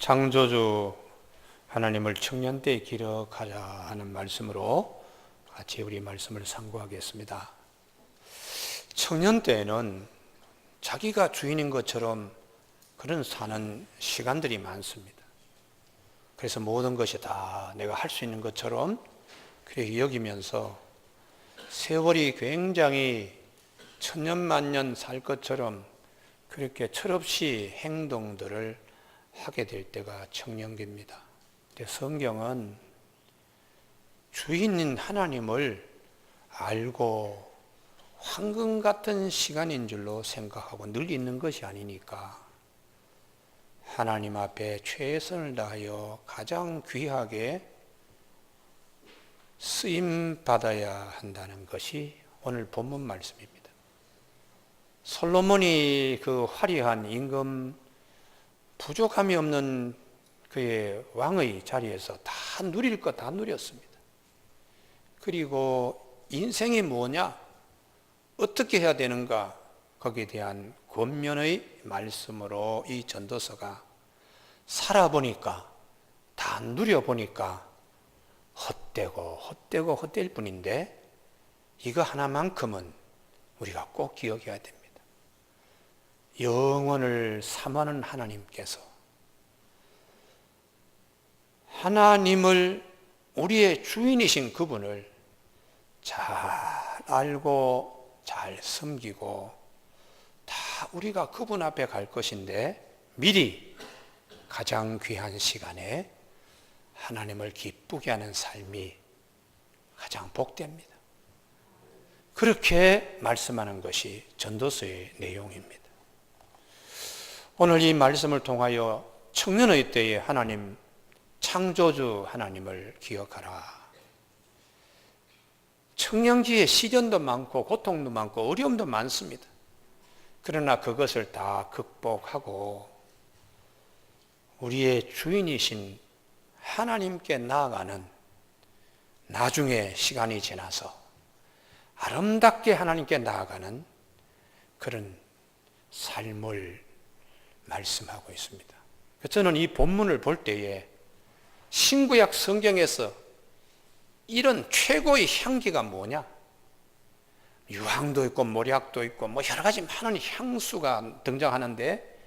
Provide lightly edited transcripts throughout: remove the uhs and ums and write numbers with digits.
창조주 하나님을 청년 때에 기억하자 하는 말씀으로 같이 우리 말씀을 상고하겠습니다. 청년 때에는 자기가 주인인 것처럼 그런 사는 시간들이 많습니다. 그래서 모든 것이 다 내가 할 수 있는 것처럼 그렇게 여기면서 세월이 굉장히 천년만년 살 것처럼 그렇게 철없이 행동들을 하게 될 때가 청년기입니다. 근데 성경은 주인인 하나님을 알고 황금 같은 시간인 줄로 생각하고 늘 있는 것이 아니니까 하나님 앞에 최선을 다하여 가장 귀하게 쓰임 받아야 한다는 것이 오늘 본문 말씀입니다. 솔로몬이 그 화려한 임금 부족함이 없는 그의 왕의 자리에서 다 누릴 것 다 누렸습니다. 그리고 인생이 뭐냐? 어떻게 해야 되는가? 거기에 대한 권면의 말씀으로 이 전도서가 살아보니까 다 누려보니까 헛되일 뿐인데 이거 하나만큼은 우리가 꼭 기억해야 됩니다. 영원을 사모하는 하나님께서 하나님을 우리의 주인이신 그분을 잘 알고 잘 섬기고 다 우리가 그분 앞에 갈 것인데 미리 가장 귀한 시간에 하나님을 기쁘게 하는 삶이 가장 복됩니다. 그렇게 말씀하는 것이 전도서의 내용입니다. 오늘 이 말씀을 통하여 청년의 때에 하나님, 창조주 하나님을 기억하라. 청년기에 시련도 많고 고통도 많고 어려움도 많습니다. 그러나 그것을 다 극복하고 우리의 주인이신 하나님께 나아가는 나중에 시간이 지나서 아름답게 하나님께 나아가는 그런 삶을 말씀하고 있습니다. 저는 이 본문을 볼 때에 신구약 성경에서 이런 최고의 향기가 뭐냐? 유황도 있고 모략도 있고 뭐 여러 가지 많은 향수가 등장하는데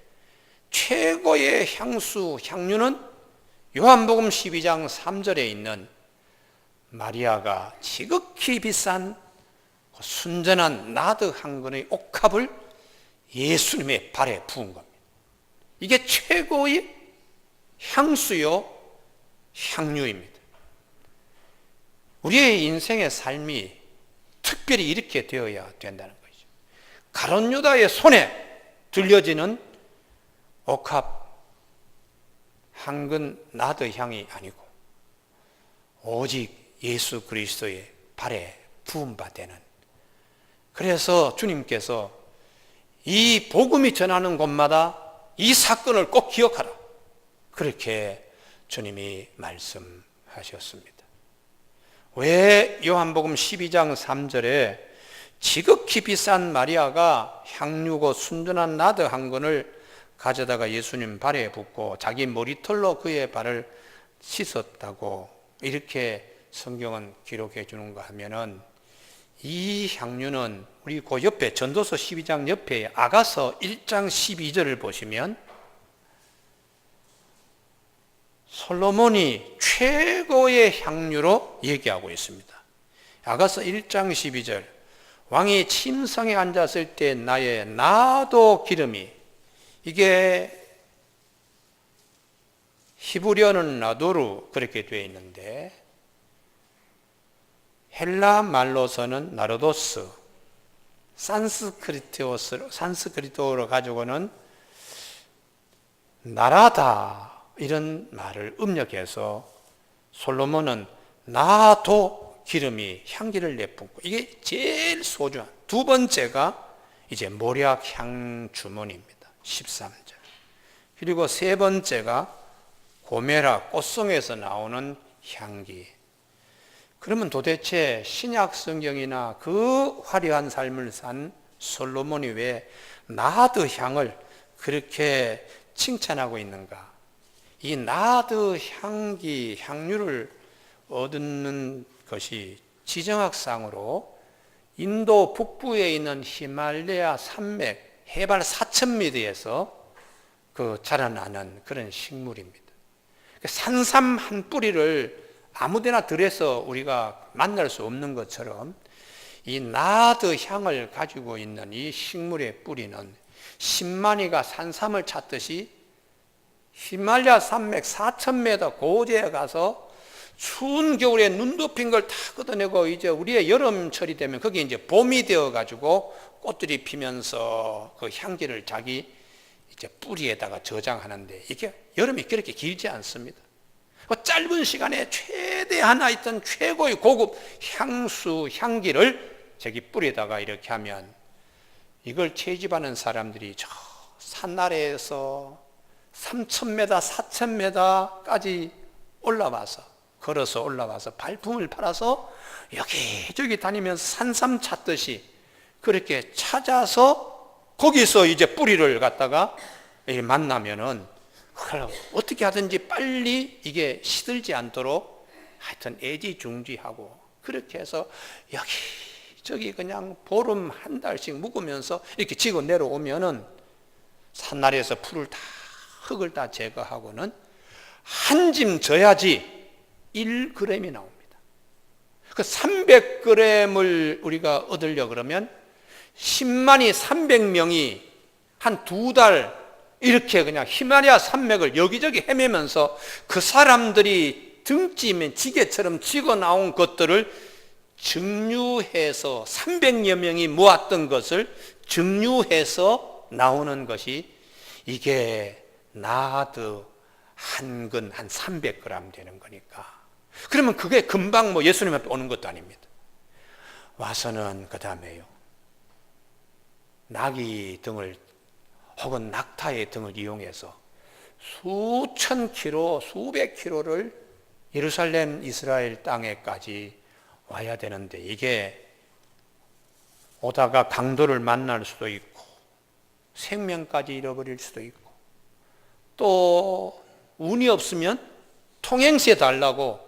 최고의 향수, 향유는 요한복음 12장 3절에 있는 마리아가 지극히 비싼 순전한 나드 한 근의 옥합을 예수님의 발에 부은 겁니다. 이게 최고의 향수요 향유입니다. 우리의 인생의 삶이 특별히 이렇게 되어야 된다는 것이죠. 가룟 유다의 손에 들려지는 옥합 한근 나드 향이 아니고 오직 예수 그리스도의 발에 부은 바 되는, 그래서 주님께서 이 복음이 전하는 곳마다 이 사건을 꼭 기억하라, 그렇게 주님이 말씀하셨습니다. 왜 요한복음 12장 3절에 지극히 비싼 마리아가 향유고 순전한 나드 한 근을 가져다가 예수님 발에 붓고 자기 머리털로 그의 발을 씻었다고 이렇게 성경은 기록해 주는가 하면은, 이 향유는 우리 그 옆에 전도서 12장 옆에 아가서 1장 12절을 보시면 솔로몬이 최고의 향유로 얘기하고 있습니다. 아가서 1장 12절, 왕이 침상에 앉았을 때 나의 나도 기름이, 이게 히브리어는 나도루 그렇게 되어 있는데 헬라 말로서는 나르도스, 산스크리트어로 가지고는 나라다 이런 말을 음력해서 솔로몬은 나도 기름이 향기를 내뿜고, 이게 제일 소중한, 두 번째가 이제 모략 향 주머니입니다. 13절. 그리고 세 번째가 고메라 꽃송에서 나오는 향기. 그러면 도대체 신약 성경이나 그 화려한 삶을 산 솔로몬이 왜 나드 향을 그렇게 칭찬하고 있는가? 이 나드 향기, 향유를 얻는 것이 지정학상으로 인도 북부에 있는 히말라야 산맥 해발 4,000m에서 자라나는 그런 식물입니다. 산삼 한 뿌리를 아무데나 들여서 우리가 만날 수 없는 것처럼 이 나드 향을 가지고 있는 이 식물의 뿌리는 신만이가 산삼을 찾듯이 히말라야 산맥 4,000m 고지에 가서 추운 겨울에 눈 덮인 걸 다 걷어내고 이제 우리의 여름철이 되면 거기 이제 봄이 되어 가지고 꽃들이 피면서 그 향기를 자기 이제 뿌리에다가 저장하는데 이게 여름이 그렇게 길지 않습니다. 그 짧은 시간에 최대한 하여튼 최고의 고급 향수 향기를 자기 뿌리에다가 이렇게 하면 이걸 채집하는 사람들이 저 산나라에서 3,000m, 4,000m까지 걸어서 올라와서 발품을 팔아서 여기저기 다니면서 산삼 찾듯이 그렇게 찾아서 거기서 이제 뿌리를 갖다가 만나면은 그걸 어떻게 하든지 빨리 이게 시들지 않도록 하여튼 애지중지하고 그렇게 해서 여기저기 그냥 보름 한 달씩 묵으면서 이렇게 지고 내려오면은 산나라에서 흙을 다 제거하고는 한 짐 져야지 1g이 나옵니다. 그 300g을 우리가 얻으려 그러면 10만이 300명이 한 2달 이렇게 그냥 히말라야 산맥을 여기저기 헤매면서 그 사람들이 등짐에 지게처럼 지고 나온 것들을 증류해서 300여 명이 모았던 것을 증류해서 나오는 것이 이게 나드 한 근 한 300g 되는 거니까. 그러면 그게 금방 예수님 앞에 오는 것도 아닙니다. 와서는 그 다음에요, 나귀 등을 혹은 낙타의 등을 이용해서 수천 킬로, 수백 킬로를 예루살렘 이스라엘 땅에까지 와야 되는데 이게 오다가 강도를 만날 수도 있고 생명까지 잃어버릴 수도 있고 또 운이 없으면 통행세 달라고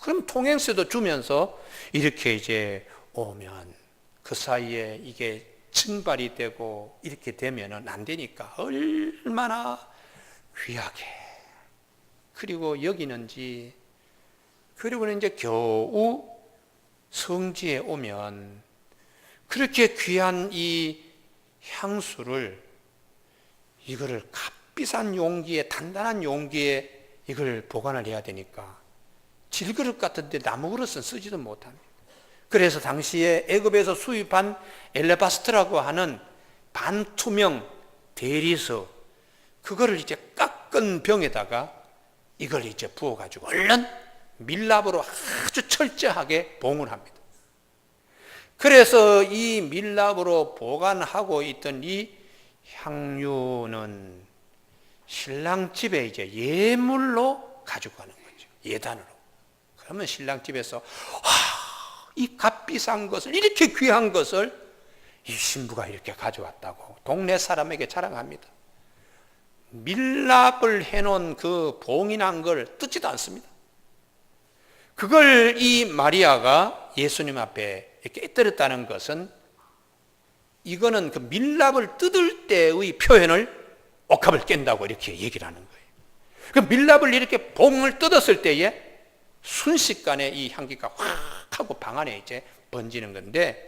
그럼 통행세도 주면서 이렇게 이제 오면 그 사이에 이게 증발이 되고 이렇게 되면은 안 되니까 얼마나 귀하게 그리고 여기는지 그리고는 이제 겨우 성지에 오면 그렇게 귀한 이 향수를 이거를 값비싼 용기에 단단한 용기에 이걸 보관을 해야 되니까 질그릇 같은데 나무 그릇은 쓰지도 못합니다. 그래서 당시에 애굽에서 수입한 엘레바스트라고 하는 반투명 대리석 그거를 이제 깎은 병에다가 이걸 이제 부어가지고 얼른 밀랍으로 아주 철저하게 봉을 합니다. 그래서 이 밀랍으로 보관하고 있던 이 향유는 신랑 집에 이제 예물로 가지고 가는 거죠. 예단으로. 그러면 신랑 집에서 이 값비싼 것을 이렇게 귀한 것을 이 신부가 이렇게 가져왔다고 동네 사람에게 자랑합니다. 밀랍을 해놓은 그 봉인한 걸 뜯지도 않습니다. 그걸 이 마리아가 예수님 앞에 이렇게 떨었다는 것은 이거는 그 밀랍을 뜯을 때의 표현을 옥합을 깬다고 이렇게 얘기를 하는 거예요. 그 밀랍을 이렇게 봉을 뜯었을 때에 순식간에 이 향기가 확 하고 방 안에 이제 번지는 건데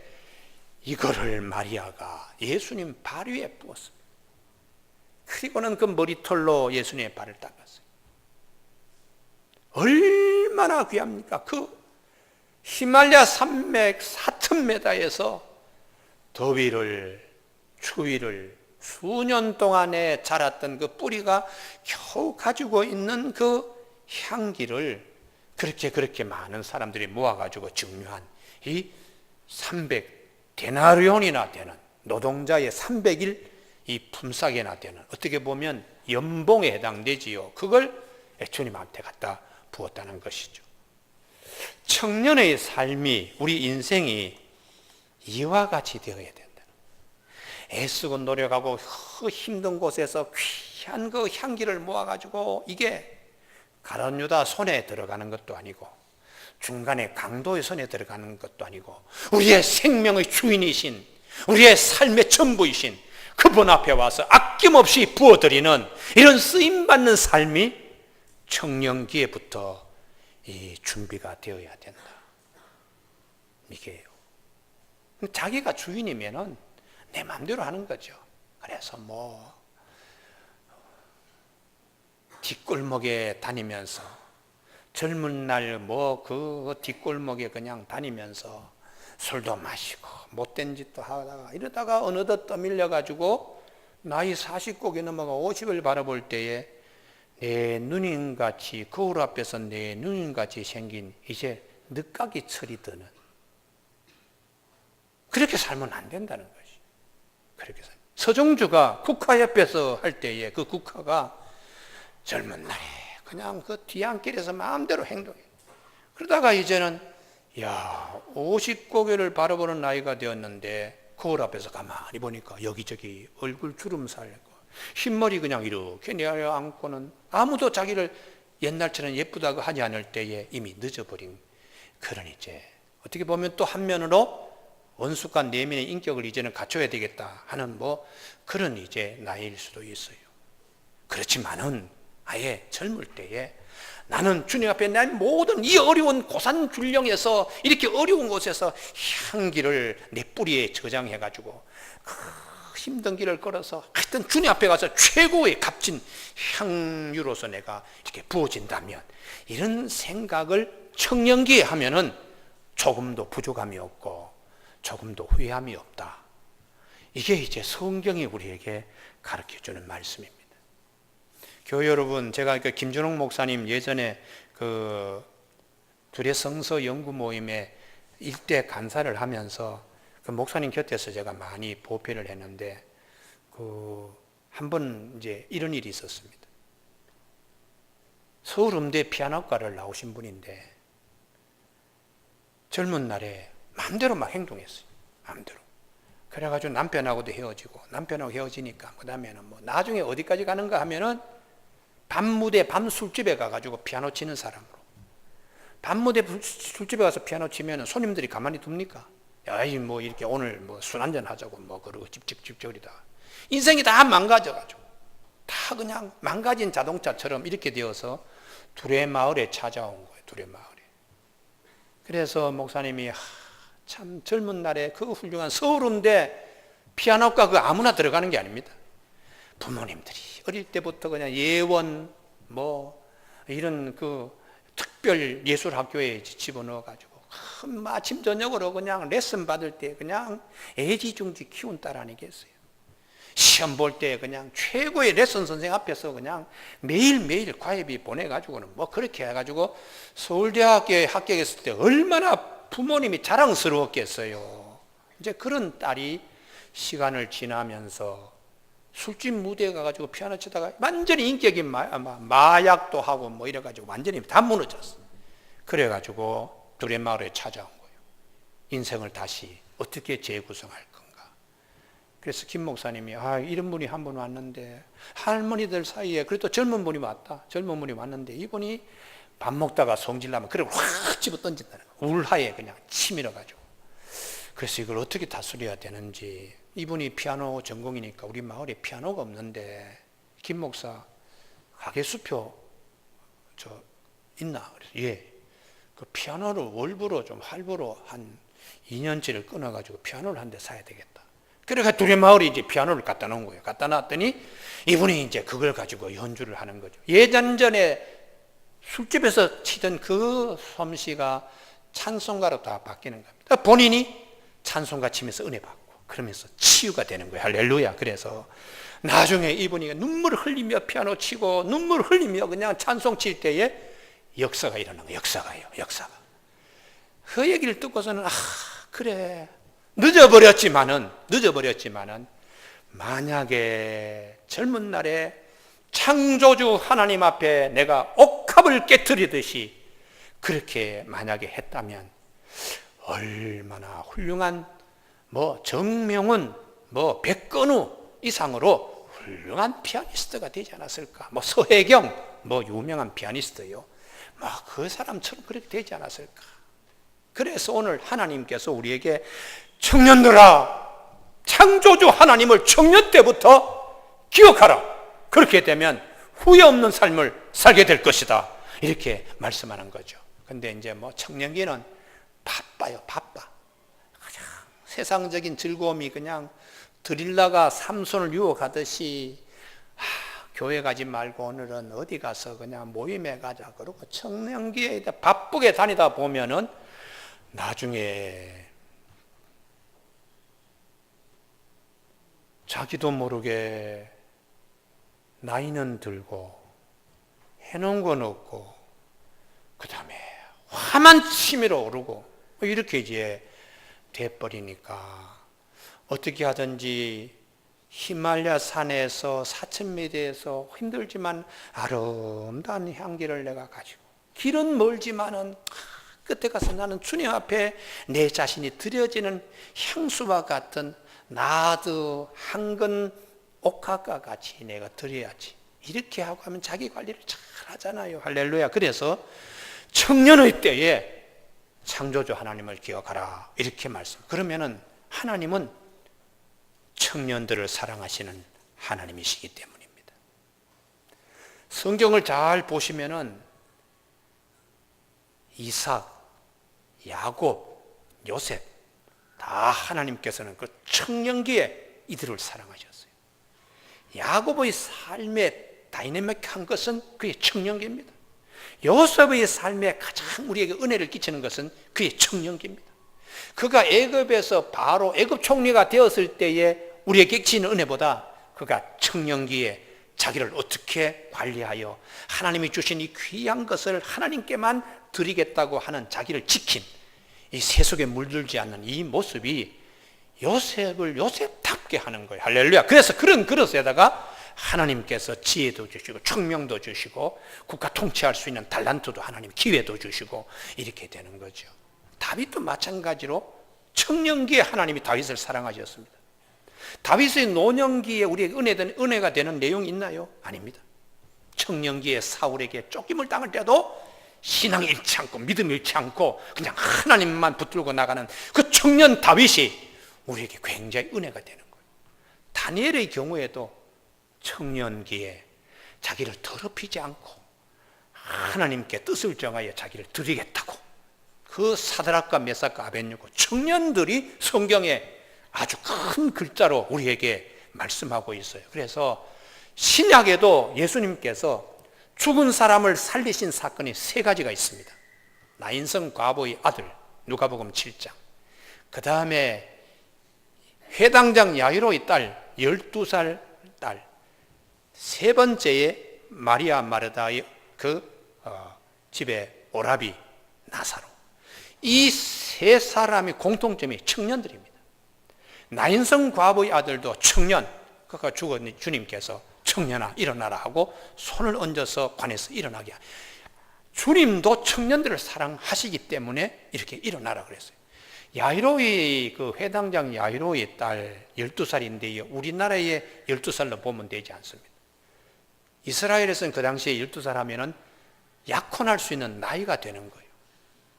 이거를 마리아가 예수님 발 위에 부었습니다. 그리고는 그 머리털로 예수님의 발을 닦았어요. 얼마나 귀합니까? 그 히말라야 산맥 4,000m에서 더위를 추위를 수년 동안에 자랐던 그 뿌리가 겨우 가지고 있는 그 향기를 그렇게 많은 사람들이 모아가지고 증류한 이 300데나리온이나 되는 노동자의 300일 이 품삯이나 되는 어떻게 보면 연봉에 해당되지요. 그걸 예수님한테 갖다 부었다는 것이죠. 청년의 삶이 우리 인생이 이와 같이 되어야 된다. 애쓰고 노력하고 힘든 곳에서 귀한 그 향기를 모아가지고 이게 가룟 유다 손에 들어가는 것도 아니고 중간에 강도의 손에 들어가는 것도 아니고 우리의 생명의 주인이신 우리의 삶의 전부이신 그분 앞에 와서 아낌없이 부어드리는 이런 쓰임받는 삶이 청년기에부터 이 준비가 되어야 된다. 이게요. 자기가 주인이면은 내 마음대로 하는 거죠. 그래서 뭐 뒷골목에 다니면서 젊은 날 뭐 그 뒷골목에 그냥 다니면서 술도 마시고 못된 짓도 하다가 이러다가 어느덧 떠밀려 가지고 나이 40곡이 넘어가 50을 바라볼 때에 내 누님같이 거울 앞에서 내 누님같이 생긴 이제 늦가기 철이 드는 그렇게 살면 안 된다는 것이. 그렇게 살. 서정주가 국화협회에서 할 때에 그 국화가 젊은 날에 그냥 그 뒤안길에서 마음대로 행동해. 그러다가 이제는 50고개를 바라보는 나이가 되었는데 거울 앞에서 가만히 보니까 여기저기 얼굴 주름살, 흰머리 그냥 이렇게 내려앉고는 아무도 자기를 옛날처럼 예쁘다고 하지 않을 때에 이미 늦어버린 그런 이제 어떻게 보면 또 한면으로 원숙한 내면의 인격을 이제는 갖춰야 되겠다 하는 뭐 그런 이제 나이일 수도 있어요. 그렇지만은 아예 젊을 때에 나는 주님 앞에 내 모든 이 어려운 고산줄령에서 이렇게 어려운 곳에서 향기를 내 뿌리에 저장해 가지고 힘든 길을 걸어서 하여튼 주님 앞에 가서 최고의 값진 향유로서 내가 이렇게 부어진다면 이런 생각을 청년기에 하면은 조금도 부족함이 없고 조금도 후회함이 없다. 이게 이제 성경이 우리에게 가르쳐주는 말씀입니다. 교회 여러분, 제가 그 김준홍 목사님 예전에 그 둘의 성서 연구 모임에 일대 간사를 하면서 그 목사님 곁에서 제가 많이 보필을 했는데 그 한 번 이제 이런 일이 있었습니다. 서울음대 피아노과를 나오신 분인데 젊은 날에 마음대로 막 행동했어요. 마음대로. 그래가지고 남편하고도 헤어지고 남편하고 헤어지니까 그 다음에는 뭐 나중에 어디까지 가는가 하면은 밤무대 밤 술집에 가가지고 피아노 치는 사람으로. 밤무대 술집에 가서 피아노 치면은 손님들이 가만히 둡니까? 야이 뭐 이렇게 오늘 뭐 술 한잔 하자고 뭐 그러고 집집집적이다. 인생이 다 망가져가지고 다 그냥 망가진 자동차처럼 이렇게 되어서 둘의 마을에 찾아온 거예요. 둘의 마을에. 그래서 목사님이 참 젊은 날에 그 훌륭한 서울음대 피아노과 그 아무나 들어가는 게 아닙니다. 부모님들이 어릴 때부터 그냥 예원 뭐 이런 그 특별 예술 학교에 집어넣어 가지고 아침 저녁으로 그냥 레슨 받을 때 그냥 애지중지 키운 딸 아니겠어요. 시험 볼 때 그냥 최고의 레슨 선생 앞에서 그냥 매일매일 과외비 보내가지고는 뭐 그렇게 해가지고 서울대학교에 합격했을 때 얼마나 부모님이 자랑스러웠겠어요. 이제 그런 딸이 시간을 지나면서 술집 무대에 가가지고 피아노 치다가 완전히 인격이 마약도 하고 뭐 이래가지고 완전히 다 무너졌어. 그래가지고 둘의 마을에 찾아온 거예요. 인생을 다시 어떻게 재구성할 건가. 그래서 김 목사님이 이런 분이 한 분 왔는데 할머니들 사이에 그래도 젊은 분이 왔다. 젊은 분이 왔는데 이분이 밥 먹다가 성질나면 그걸 확 집어 던진다는 거예요. 울하에 그냥 치밀어가지고. 그래서 이걸 어떻게 다스려야 되는지. 이분이 피아노 전공이니까 우리 마을에 피아노가 없는데 김 목사 가게수표 있나? 그래서 예. 그 피아노를 월부로 좀 할부로 한 2년치를 끊어가지고 피아노를 한 대 사야 되겠다. 그래서 둘의 마을에 이제 피아노를 갖다 놓은 거예요. 갖다 놨더니 이분이 이제 그걸 가지고 연주를 하는 거죠. 예전전에 술집에서 치던 그 솜씨가 찬송가로 다 바뀌는 겁니다. 본인이 찬송가 치면서 은혜 받고 그러면서 치유가 되는 거예요. 할렐루야. 그래서 나중에 이분이 눈물을 흘리며 피아노 치고 눈물을 흘리며 그냥 찬송 칠 때에 역사가 일어나는 거예요. 역사가. 그 얘기를 듣고서는 그래. 늦어버렸지만은 만약에 젊은 날에 창조주 하나님 앞에 내가 옥합을 깨트리듯이 그렇게 만약에 했다면 얼마나 훌륭한 뭐 정명은 뭐 백건우 이상으로 훌륭한 피아니스트가 되지 않았을까? 뭐 서혜경, 뭐 유명한 피아니스트요. 뭐 그 사람처럼 그렇게 되지 않았을까? 그래서 오늘 하나님께서 우리에게 청년들아, 창조주 하나님을 청년 때부터 기억하라. 그렇게 되면 후회 없는 삶을 살게 될 것이다. 이렇게 말씀하는 거죠. 근데 이제 뭐 청년기는 바빠요, 바빠. 그냥 세상적인 즐거움이 그냥 드릴라가 삼손을 유혹하듯이 교회 가지 말고 오늘은 어디 가서 그냥 모임에 가자. 그러고 청년기에 바쁘게 다니다 보면은 나중에 자기도 모르게 나이는 들고 해놓은 건 없고 그 다음에 화만 치밀어 오르고 이렇게 이제 돼버리니까 어떻게 하든지 히말라야 산에서 4,000m에서 힘들지만 아름다운 향기를 내가 가지고 길은 멀지만은 끝에 가서 나는 주님 앞에 내 자신이 드려지는 향수와 같은 나드 한근 옥합과 같이 내가 드려야지. 이렇게 하고 하면 자기 관리를 잘 하잖아요. 할렐루야. 그래서 청년의 때에 창조주 하나님을 기억하라. 이렇게 말씀. 그러면은 하나님은 청년들을 사랑하시는 하나님이시기 때문입니다. 성경을 잘 보시면은 이삭, 야곱, 요셉 다 하나님께서는 그 청년기에 이들을 사랑하셨어요. 야곱의 삶에 다이내믹한 것은 그의 청년기입니다. 요셉의 삶에 가장 우리에게 은혜를 끼치는 것은 그의 청년기입니다. 그가 애굽에서 바로 애굽 총리가 되었을 때에 우리에게 끼치는 은혜보다 그가 청년기에 자기를 어떻게 관리하여 하나님이 주신 이 귀한 것을 하나님께만 드리겠다고 하는 자기를 지킨 이 세속에 물들지 않는 이 모습이 요셉을 요셉답게 하는 거예요. 할렐루야. 그래서 그런 그릇에다가 하나님께서 지혜도 주시고 총명도 주시고 국가 통치할 수 있는 달란트도 하나님 기회도 주시고 이렇게 되는 거죠. 다윗도 마찬가지로 청년기에 하나님이 다윗을 사랑하셨습니다. 다윗의 노년기에 우리에게 은혜가 되는 내용이 있나요? 아닙니다. 청년기에 사울에게 쫓김을 당할 때도 신앙이 잃지 않고 믿음 잃지 않고 그냥 하나님만 붙들고 나가는 그 청년 다윗이 우리에게 굉장히 은혜가 되는 거예요. 다니엘의 경우에도 청년기에 자기를 더럽히지 않고 하나님께 뜻을 정하여 자기를 드리겠다고 그 사드락과 메삭과 아벳느고 청년들이 성경에 아주 큰 글자로 우리에게 말씀하고 있어요. 그래서 신약에도 예수님께서 죽은 사람을 살리신 사건이 3가지가 있습니다. 나인성 과부의 아들 누가복음 7장, 그 다음에 회당장 야이로의 딸 12살 딸, 세 번째에 마리아 마르다의 그 집에 오라비 나사로. 이 3사람의 공통점이 청년들입니다. 나인성 과부의 아들도 청년, 그가 죽었니 주님께서 청년아 일어나라 하고 손을 얹어서 관에서 일어나게. 주님도 청년들을 사랑하시기 때문에 이렇게 일어나라 그랬어요. 야이로의 그 회당장 야이로의 딸 12살인데요. 우리나라의 12살로 보면 되지 않습니다. 이스라엘에서는 그 당시에 12살 하면은 약혼할 수 있는 나이가 되는 거예요.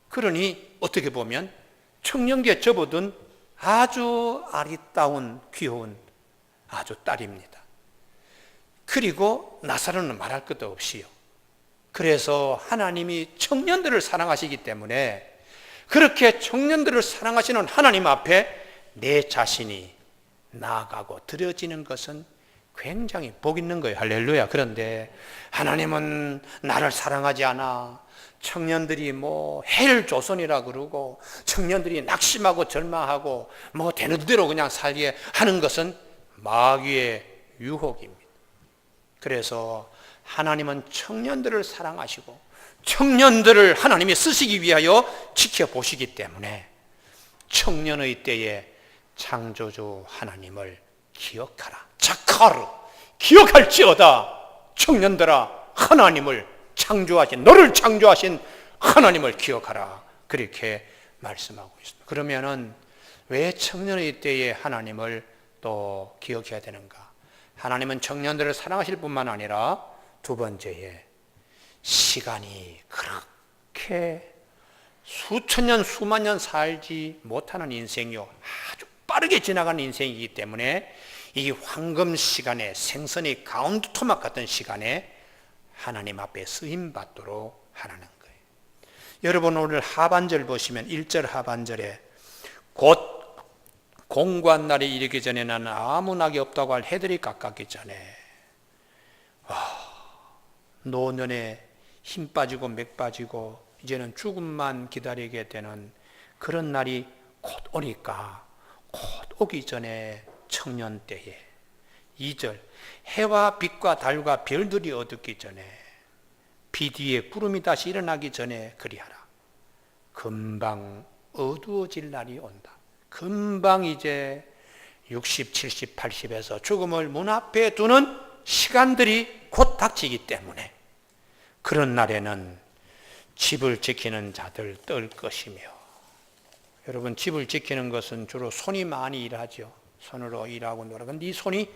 그러니 어떻게 보면 청년기에 접어든 아주 아리따운 귀여운 아주 딸입니다. 그리고 나사로는 말할 것도 없이요. 그래서 하나님이 청년들을 사랑하시기 때문에 그렇게 청년들을 사랑하시는 하나님 앞에 내 자신이 나아가고 드려지는 것은 굉장히 복 있는 거예요. 할렐루야. 그런데 하나님은 나를 사랑하지 않아. 청년들이 뭐 헬조선이라 그러고 청년들이 낙심하고 절망하고 뭐 되는 대로 그냥 살게 하는 것은 마귀의 유혹입니다. 그래서 하나님은 청년들을 사랑하시고 청년들을 하나님이 쓰시기 위하여 지켜보시기 때문에 청년의 때에 창조주 하나님을 기억하라. 자카르 기억할지어다. 청년들아 하나님을 창조하신 너를 창조하신 하나님을 기억하라. 그렇게 말씀하고 있습니다. 그러면은 왜 청년의 때에 하나님을 또 기억해야 되는가? 하나님은 청년들을 사랑하실 뿐만 아니라 두 번째에 시간이 그렇게 수천 년, 수만 년 살지 못하는 인생이요, 아주 빠르게 지나가는 인생이기 때문에 이 황금 시간에, 생선이 가운데 토막 같은 시간에 하나님 앞에 쓰임받도록 하라는 거예요. 여러분 오늘 하반절 보시면 1절 하반절에 곧 공고한 날이 이르기 전에 나는 아무 낙이 없다고 할 해들이 가깝기 전에 노년에 힘 빠지고 맥 빠지고 이제는 죽음만 기다리게 되는 그런 날이 곧 오니까 곧 오기 전에 청년 때에 2절 해와 빛과 달과 별들이 어둡기 전에 비 뒤에 구름이 다시 일어나기 전에 그리하라. 금방 어두워질 날이 온다. 금방 이제 60, 70, 80에서 죽음을 문 앞에 두는 시간들이 곧 닥치기 때문에 그런 날에는 집을 지키는 자들 떨 것이며, 여러분 집을 지키는 것은 주로 손이 많이 일하죠. 손으로 일하고 놀아. 근데 이 손이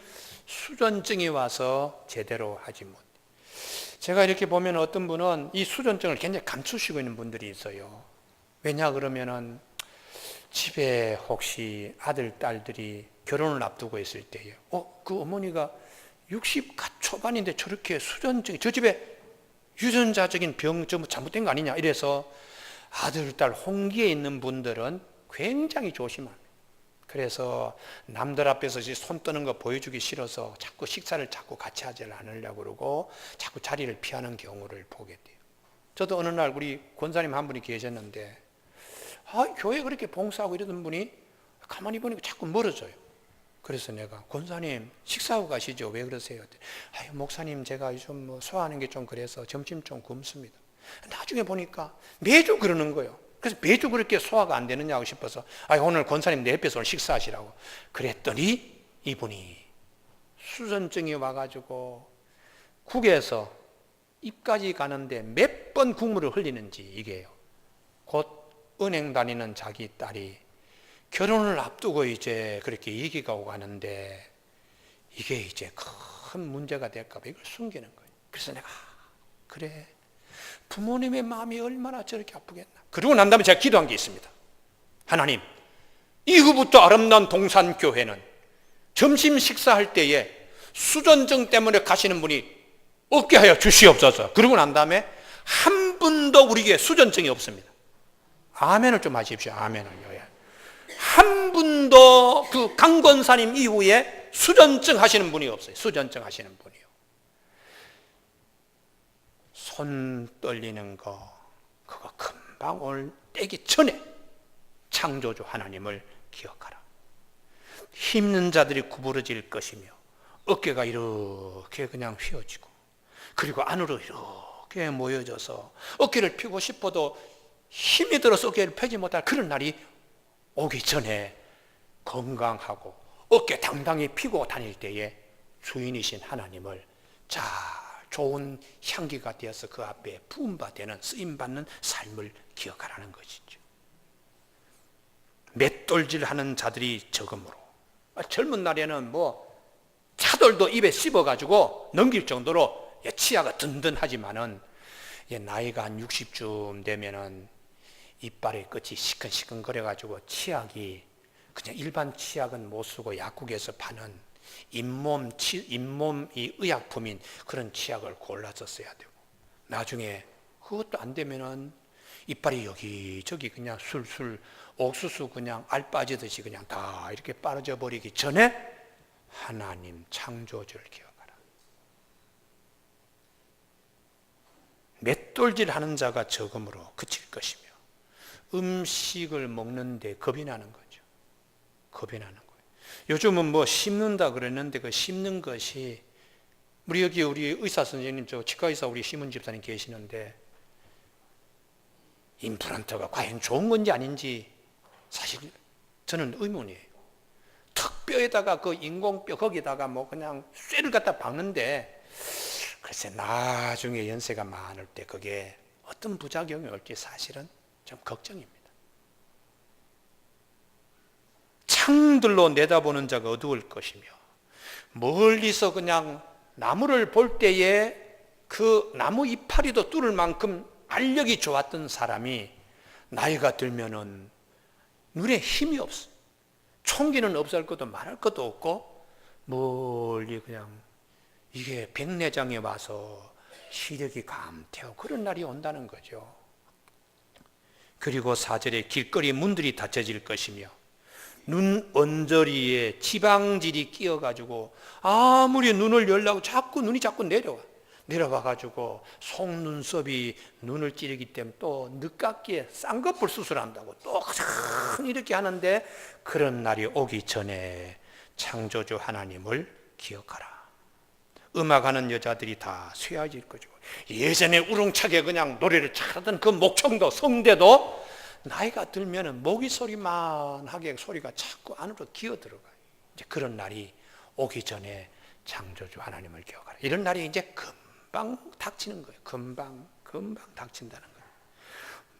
수전증이 와서 제대로 하지 못해. 제가 이렇게 보면 어떤 분은 이 수전증을 굉장히 감추시고 있는 분들이 있어요. 왜냐 그러면은 집에 혹시 아들, 딸들이 결혼을 앞두고 있을 때에 그 어머니가 60 초반인데 저렇게 수전증이, 저 집에 유전자적인 병 좀 잘못된 거 아니냐 이래서 아들, 딸 홍기에 있는 분들은 굉장히 조심합니다. 그래서 남들 앞에서 손 떠는 거 보여주기 싫어서 자꾸 식사를 자꾸 같이 하지 않으려고 그러고 자꾸 자리를 피하는 경우를 보게 돼요. 저도 어느 날 우리 권사님 한 분이 계셨는데 교회 그렇게 봉사하고 이러던 분이 가만히 보니까 자꾸 멀어져요. 그래서 내가 권사님 식사하고 가시죠. 왜 그러세요? 목사님 제가 요즘 소화하는 게 좀 그래서 점심 좀 굶습니다. 나중에 보니까 매주 그러는 거예요. 그래서 매주 그렇게 소화가 안 되느냐고 싶어서 오늘 권사님 내 옆에서 오늘 식사하시라고 그랬더니 이분이 수전증이 와가지고 국에서 입까지 가는데 몇 번 국물을 흘리는지, 이게요. 곧 은행 다니는 자기 딸이 결혼을 앞두고 이제 그렇게 얘기가 오고 하는데 이게 이제 큰 문제가 될까 봐 이걸 숨기는 거예요. 그래서 내가 그래, 부모님의 마음이 얼마나 저렇게 아프겠나. 그러고 난 다음에 제가 기도한 게 있습니다. 하나님, 이후부터 아름다운 동산교회는 점심 식사할 때에 수전증 때문에 가시는 분이 없게 하여 주시옵소서. 그러고 난 다음에 한 분도 우리에게 수전증이 없습니다. 아멘을 좀 하십시오. 아멘을요. 한 분도 그 강권사님 이후에 수전증 하시는 분이 없어요. 수전증 하시는 분이요. 손 떨리는 거 그거 금방 올 때기 전에 창조주 하나님을 기억하라. 힘든 자들이 구부러질 것이며 어깨가 이렇게 그냥 휘어지고 그리고 안으로 이렇게 모여져서 어깨를 펴고 싶어도 힘이 들어서 어깨를 펴지 못할 그런 날이 오기 전에 건강하고 어깨 당당히 펴고 다닐 때에 주인이신 하나님을 잘 좋은 향기가 되어서 그 앞에 부음받는 쓰임받는 삶을 기억하라는 것이죠. 맷돌질하는 자들이 적음으로, 젊은 날에는 차돌도 입에 씹어가지고 넘길 정도로 치아가 든든하지만은 나이가 한 60쯤 되면은 이빨의 끝이 시큰시큰 거려가지고 치약이 그냥 일반 치약은 못 쓰고 약국에서 파는 잇몸 이 의약품인 그런 치약을 골라서 써야 되고, 나중에 그것도 안 되면은 이빨이 여기저기 그냥 술술 옥수수 그냥 알 빠지듯이 그냥 다 이렇게 빠져 버리기 전에 하나님 창조주를 기억하라. 맷돌질 하는 자가 적음으로 그칠 것이며 음식을 먹는데 겁이 나는 거죠. 겁이 나는 거예요. 요즘은 씹는다 그랬는데 그 씹는 것이 우리 여기 우리 의사 선생님, 치과 의사 우리 심은 집사님 계시는데 임플란트가 과연 좋은 건지 아닌지 사실 저는 의문이에요. 턱뼈에다가 그 인공뼈 거기다가 그냥 쇠를 갖다 박는데 글쎄 나중에 연세가 많을 때 그게 어떤 부작용이 올지 사실은 좀 걱정입니다. 창들로 내다보는 자가 어두울 것이며 멀리서 그냥 나무를 볼 때에 그 나무 이파리도 뚫을 만큼 알력이 좋았던 사람이 나이가 들면은 눈에 힘이 없어. 총기는 없을 것도 말할 것도 없고 멀리 그냥 이게 백내장에 와서 시력이 감퇴하고 그런 날이 온다는 거죠. 그리고 4절에 길거리 문들이 닫혀질 것이며 눈 언저리에 지방질이 끼어가지고 아무리 눈을 열려고 눈이 자꾸 내려와가지고 속눈썹이 눈을 찌르기 때문에 또 늦깎이에 쌍꺼풀 수술한다고 또 이렇게 하는데 그런 날이 오기 전에 창조주 하나님을 기억하라. 음악하는 여자들이 다 쇠해질 거죠. 예전에 우렁차게 그냥 노래를 잘하던 그 목청도 성대도 나이가 들면은 모기 소리만 하게 소리가 자꾸 안으로 기어들어가요. 이제 그런 날이 오기 전에 창조주 하나님을 기억하라. 이런 날이 이제 금방 닥치는 거예요. 금방 닥친다는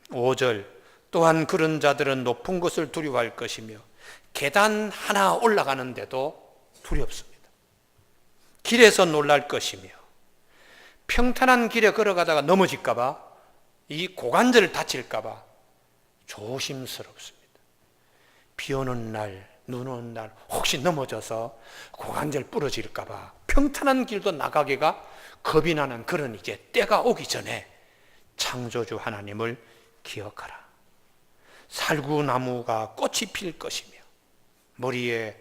거예요. 5절 또한 그런 자들은 높은 곳을 두려워할 것이며 계단 하나 올라가는데도 두렵습니다. 길에서 놀랄 것이며 평탄한 길에 걸어가다가 넘어질까 봐 이 고관절을 다칠까 봐 조심스럽습니다. 비 오는 날, 눈 오는 날 혹시 넘어져서 고관절 부러질까 봐 평탄한 길도 나가기가 겁이 나는 그런 이제 때가 오기 전에 창조주 하나님을 기억하라. 살구나무가 꽃이 필 것이며 머리에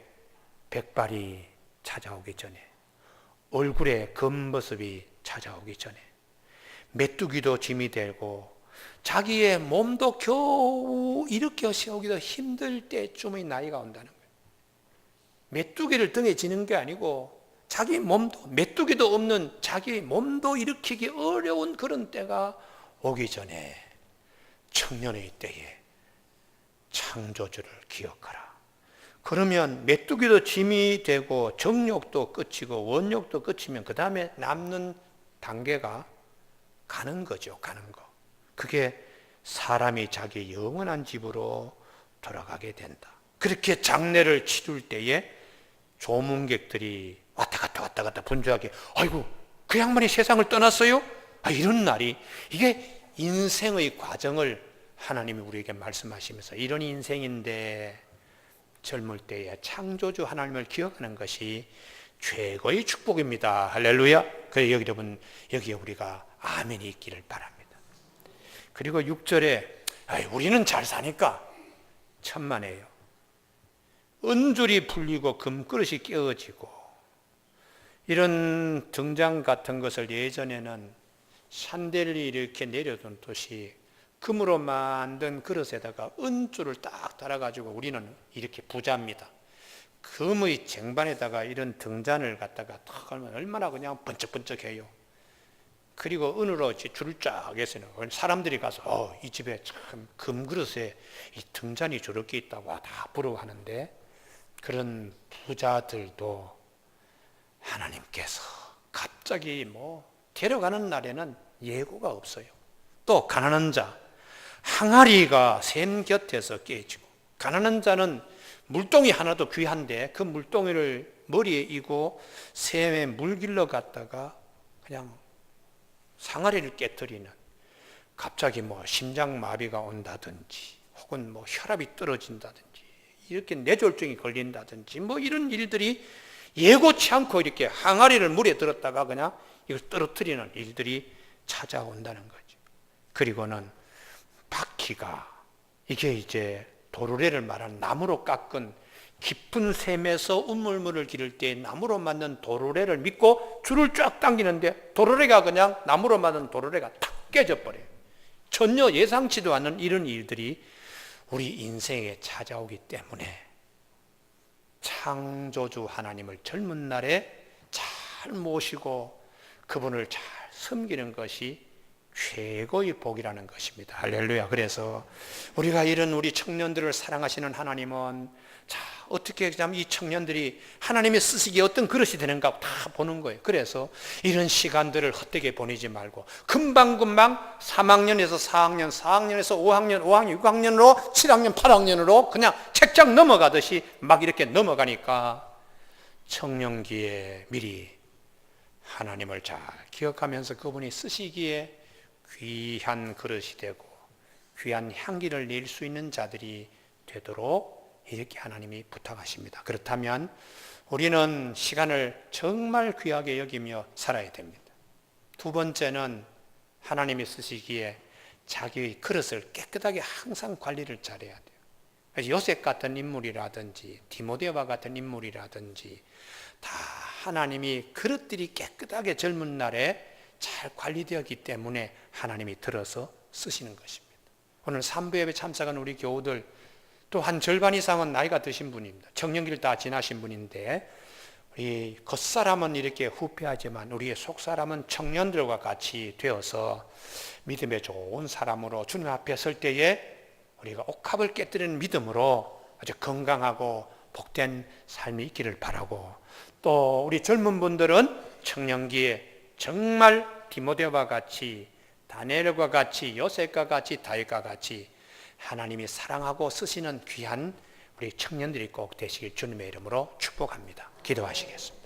백발이 찾아오기 전에 얼굴에 겉모습이 찾아오기 전에 메뚜기도 짐이 되고 자기의 몸도 겨우 일으켜 세우기도 힘들 때쯤의 나이가 온다는 거예요. 메뚜기를 등에 지는 게 아니고 자기 몸도 메뚜기도 없는 자기 몸도 일으키기 어려운 그런 때가 오기 전에 청년의 때에 창조주를 기억하라. 그러면 메뚜기도 짐이 되고 정욕도 끝이고 원욕도 끝이면 그 다음에 남는 단계가 가는 거죠. 가는 거. 그게 사람이 자기 영원한 집으로 돌아가게 된다. 그렇게 장례를 치룰 때에 조문객들이 왔다 갔다 분주하게 아이고 그 양반이 세상을 떠났어요? 이런 날이 이게 인생의 과정을 하나님이 우리에게 말씀하시면서 이런 인생인데 젊을 때에 창조주 하나님을 기억하는 것이 최고의 축복입니다. 할렐루야. 그래서 여러분 여기에 우리가 아멘이 있기를 바랍니다. 그리고 6절에 우리는 잘 사니까 천만에요. 은줄이 풀리고 금그릇이 깨어지고 이런 등장 같은 것을 예전에는 샨델리 이렇게 내려놓듯이 금으로 만든 그릇에다가 은줄을 딱 달아가지고 우리는 이렇게 부자입니다. 금의 쟁반에다가 이런 등잔을 갖다가 탁 하면 얼마나 그냥 번쩍번쩍해요. 그리고 은으로 줄을 쫙 해서는 사람들이 가서 이 집에 참 금그릇에 이 등잔이 저렇게 있다고 다 부러워하는데 그런 부자들도 하나님께서 갑자기 데려가는 날에는 예고가 없어요. 또 가난한 자 항아리가 샘 곁에서 깨지고 가난한 자는 물동이 하나도 귀한데 그 물동이를 머리에 이고 샘에 물 길러 갔다가 그냥 항아리를 깨뜨리는 갑자기 심장마비가 온다든지 혹은 혈압이 떨어진다든지 이렇게 뇌졸중이 걸린다든지 이런 일들이 예고치 않고 이렇게 항아리를 물에 들었다가 그냥 이걸 떨어뜨리는 일들이 찾아온다는 거죠. 그리고는 바퀴가 이게 이제 도르래를 말하는 나무로 깎은 깊은 샘에서 우물물을 기를 때 나무로 만든 도르래를 믿고 줄을 쫙 당기는데 도르래가 그냥 나무로 만든 도르래가 탁 깨져버려요. 전혀 예상치도 않은 이런 일들이 우리 인생에 찾아오기 때문에 창조주 하나님을 젊은 날에 잘 모시고 그분을 잘 섬기는 것이 최고의 복이라는 것입니다. 할렐루야. 그래서 우리가 이런 우리 청년들을 사랑하시는 하나님은 어떻게 이 청년들이 하나님의 쓰시기에 어떤 그릇이 되는가 다 보는 거예요. 그래서 이런 시간들을 헛되게 보내지 말고 금방금방 3학년에서 4학년, 4학년에서 5학년, 5학년, 6학년으로 7학년, 8학년으로 그냥 책장 넘어가듯이 막 이렇게 넘어가니까 청년기에 미리 하나님을 잘 기억하면서 그분이 쓰시기에 귀한 그릇이 되고 귀한 향기를 낼 수 있는 자들이 되도록 이렇게 하나님이 부탁하십니다. 그렇다면 우리는 시간을 정말 귀하게 여기며 살아야 됩니다. 두 번째는 하나님이 쓰시기에 자기의 그릇을 깨끗하게 항상 관리를 잘해야 돼요. 그래서 요셉 같은 인물이라든지 디모데와 같은 인물이라든지 다 하나님이 그릇들이 깨끗하게 젊은 날에 잘 관리되었기 때문에 하나님이 들어서 쓰시는 것입니다. 오늘 3부 예배 참석한 우리 교우들 또 한 절반 이상은 나이가 드신 분입니다. 청년기를 다 지나신 분인데 우리 겉사람은 이렇게 후패하지만 우리의 속사람은 청년들과 같이 되어서 믿음의 좋은 사람으로 주님 앞에 설 때에 우리가 옥합을 깨뜨리는 믿음으로 아주 건강하고 복된 삶이 있기를 바라고, 또 우리 젊은 분들은 청년기에 정말 디모데와 같이 다니엘과 같이 요셉과 같이 다윗과 같이 하나님이 사랑하고 쓰시는 귀한 우리 청년들이 꼭 되시길 주님의 이름으로 축복합니다. 기도하시겠습니다.